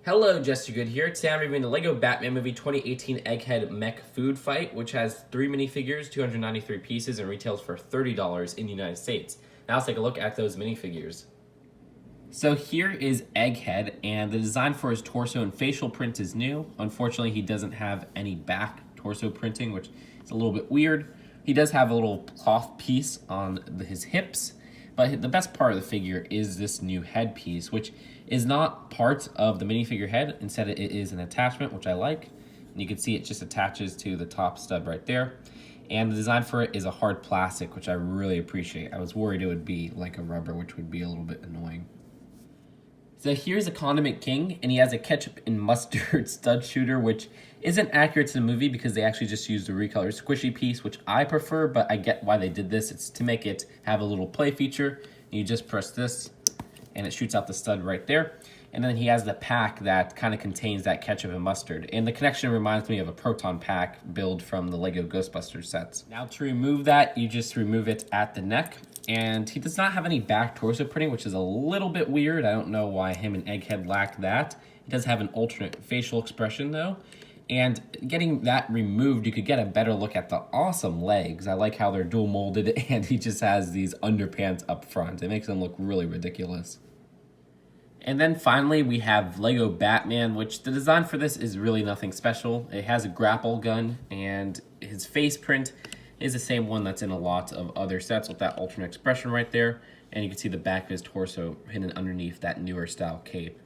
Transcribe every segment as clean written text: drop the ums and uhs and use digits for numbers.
Hello, Jester Good here. Today I'm reviewing the LEGO Batman Movie 2018 Egghead Mech Food Fight, which has 3 minifigures, 293 pieces, and retails for $30 in the United States. Now let's take a look at those minifigures. So here is Egghead, and the design for his torso and facial print is new. Unfortunately, he doesn't have any back torso printing, which is a little bit weird. He does have a little cloth piece on his hips, but the best part of the figure is this new headpiece, which is not part of the minifigure head. Instead, it is an attachment, which I like. And you can see it just attaches to the top stud right there. And the design for it is a hard plastic, which I really appreciate. I was worried it would be like a rubber, which would be a little bit annoying. So here's a Condiment King, and he has a ketchup and mustard stud shooter, which isn't accurate to the movie because they actually just used a recolored squishy piece, which I prefer, but I get why they did this. It's to make it have a little play feature. You just press this, and it shoots out the stud right there. And then he has the pack that kind of contains that ketchup and mustard. And the connection reminds me of a proton pack build from the LEGO Ghostbusters sets. Now to remove that, you just remove it at the neck. And he does not have any back torso printing, which is a little bit weird. I don't know why him and Egghead lack that. He does have an alternate facial expression though. And getting that removed, you could get a better look at the awesome legs. I like how they're dual molded, and he just has these underpants up front. It makes them look really ridiculous. And then finally, we have LEGO Batman, which the design for this is really nothing special. It has a grapple gun, and his face print is the same one that's in a lot of other sets with that alternate expression right there. And you can see the back of his torso hidden underneath that newer style cape.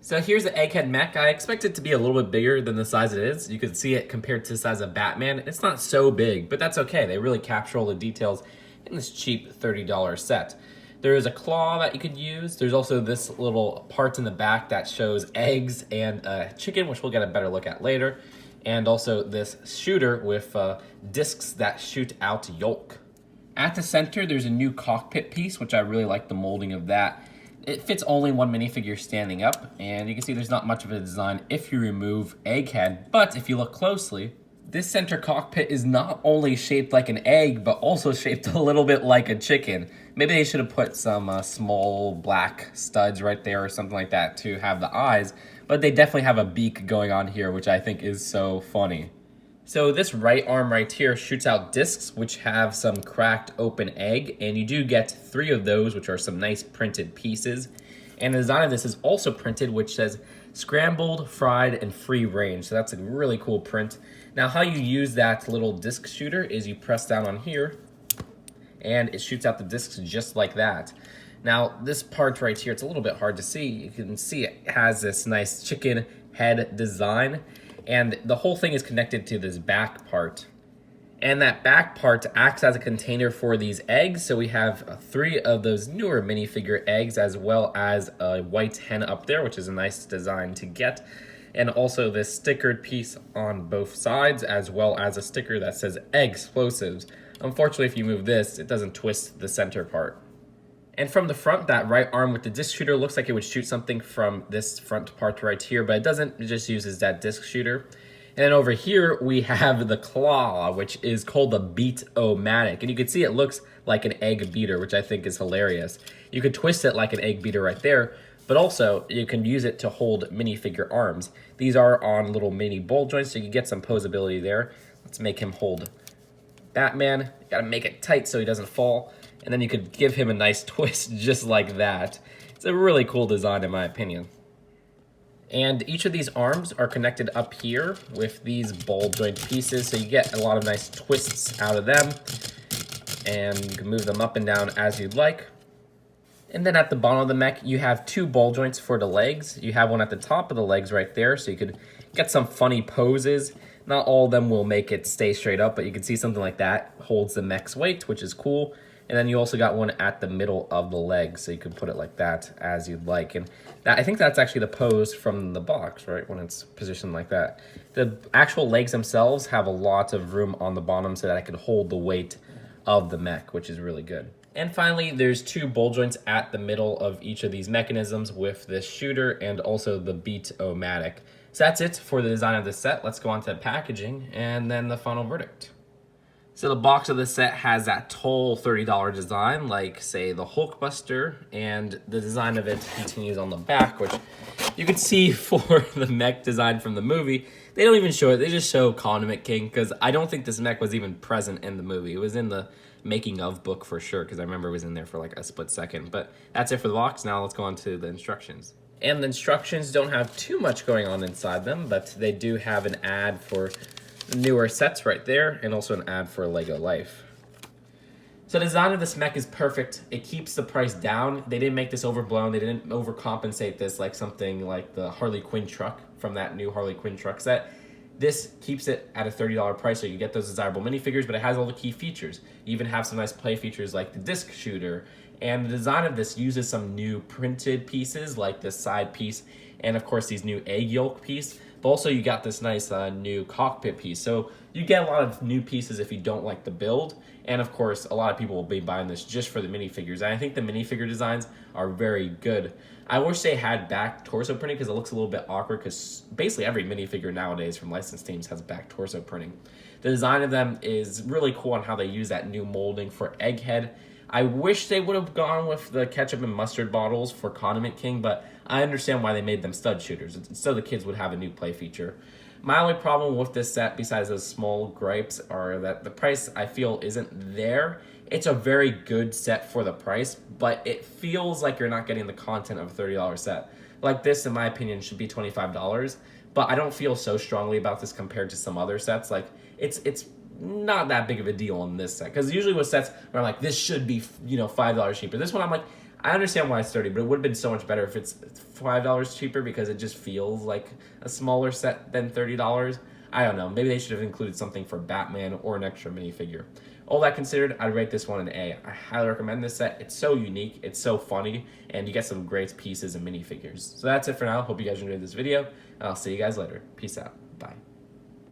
So here's the Egghead Mech. I expect it to be a little bit bigger than the size it is. You can see it compared to the size of Batman. It's not so big, but that's okay. They really capture all the details in this cheap $30 set. There is a claw that you could use. There's also this little part in the back that shows eggs and chicken, which we'll get a better look at later. And also this shooter with discs that shoot out yolk. At the center, there's a new cockpit piece, which I really like the molding of that. It fits only one minifigure standing up, and you can see there's not much of a design if you remove Egghead, but if you look closely, this center cockpit is not only shaped like an egg, but also shaped a little bit like a chicken. Maybe they should have put some small black studs right there or something like that to have the eyes, but they definitely have a beak going on here, which I think is so funny. So this right arm right here shoots out discs, which have some cracked open egg, and you do get 3 of those, which are some nice printed pieces. And the design of this is also printed, which says scrambled, fried, and free range. So that's a really cool print. Now how you use that little disc shooter is you press down on here, and it shoots out the discs just like that. Now this part right here, it's a little bit hard to see. You can see it has this nice chicken head design, and the whole thing is connected to this back part. And that back part acts as a container for these eggs. So we have 3 of those newer minifigure eggs, as well as a white hen up there, which is a nice design to get. And also this stickered piece on both sides, as well as a sticker that says Explosives. Unfortunately, if you move this, it doesn't twist the center part. And from the front, that right arm with the disc shooter looks like it would shoot something from this front part right here, but it doesn't. It just uses that disc shooter. And then over here, we have the claw, which is called the Beat-O-Matic. And you can see it looks like an egg beater, which I think is hilarious. You could twist it like an egg beater right there, but also you can use it to hold minifigure arms. These are on little mini ball joints, so you can get some posability there. Let's make him hold Batman. You gotta make it tight so he doesn't fall. And then you could give him a nice twist just like that. It's a really cool design in my opinion. And each of these arms are connected up here with these ball joint pieces, so you get a lot of nice twists out of them. And you can move them up and down as you'd like. And then at the bottom of the mech, you have 2 ball joints for the legs. You have one at the top of the legs right there, so you could get some funny poses. Not all of them will make it stay straight up, but you can see something like that holds the mech's weight, which is cool. And then you also got one at the middle of the leg, so you can put it like that as you'd like. And that, I think that's actually the pose from the box, right, when it's positioned like that. The actual legs themselves have a lot of room on the bottom so that I can hold the weight of the mech, which is really good. And finally, there's 2 ball joints at the middle of each of these mechanisms with this shooter and also the Beat-O-Matic. So that's it for the design of this set. Let's go on to packaging and then the final verdict. So the box of the set has that tall $30 design, like say the Hulkbuster, and the design of it continues on the back, which you can see for the mech design from the movie. They don't even show it, they just show Condiment King, because I don't think this mech was even present in the movie. It was in the making of book for sure, because I remember it was in there for like a split second. But that's it for the box. Now let's go on to the instructions. And the instructions don't have too much going on inside them, but they do have an ad for newer sets right there, and also an ad for Lego Life. So the design of this mech is perfect. It keeps the price down. They didn't make this overblown. They didn't overcompensate this like something like the Harley Quinn truck from that new Harley Quinn truck set. This keeps it at a $30 price, so you get those desirable minifigures, but it has all the key features. You even have some nice play features like the disc shooter, and the design of this uses some new printed pieces like this side piece, and of course these new egg yolk piece. But also you got this nice new cockpit piece. So you get a lot of new pieces if you don't like the build. And of course, a lot of people will be buying this just for the minifigures. And I think the minifigure designs are very good. I wish they had back torso printing because it looks a little bit awkward, because basically every minifigure nowadays from licensed teams has back torso printing. The design of them is really cool on how they use that new molding for Egghead. I wish they would have gone with the ketchup and mustard bottles for Condiment King, but I understand why they made them stud shooters, so the kids would have a new play feature. My only problem with this set, besides those small gripes, are that the price, I feel, isn't there. It's a very good set for the price, but it feels like you're not getting the content of a $30 set. Like this, in my opinion, should be $25, but I don't feel so strongly about this compared to some other sets. Like, it's not that big of a deal on this set, because usually with sets where I'm like, this should be, $5 cheaper. This one I'm like, I understand why it's 30, but it would have been so much better if it's $5 cheaper, because it just feels like a smaller set than $30. I don't know. Maybe they should have included something for Batman or an extra minifigure. All that considered, I'd rate this one an A. I highly recommend this set. It's so unique, it's so funny, and you get some great pieces and minifigures. So that's it for now. Hope you guys enjoyed this video, and I'll see you guys later. Peace out. Bye.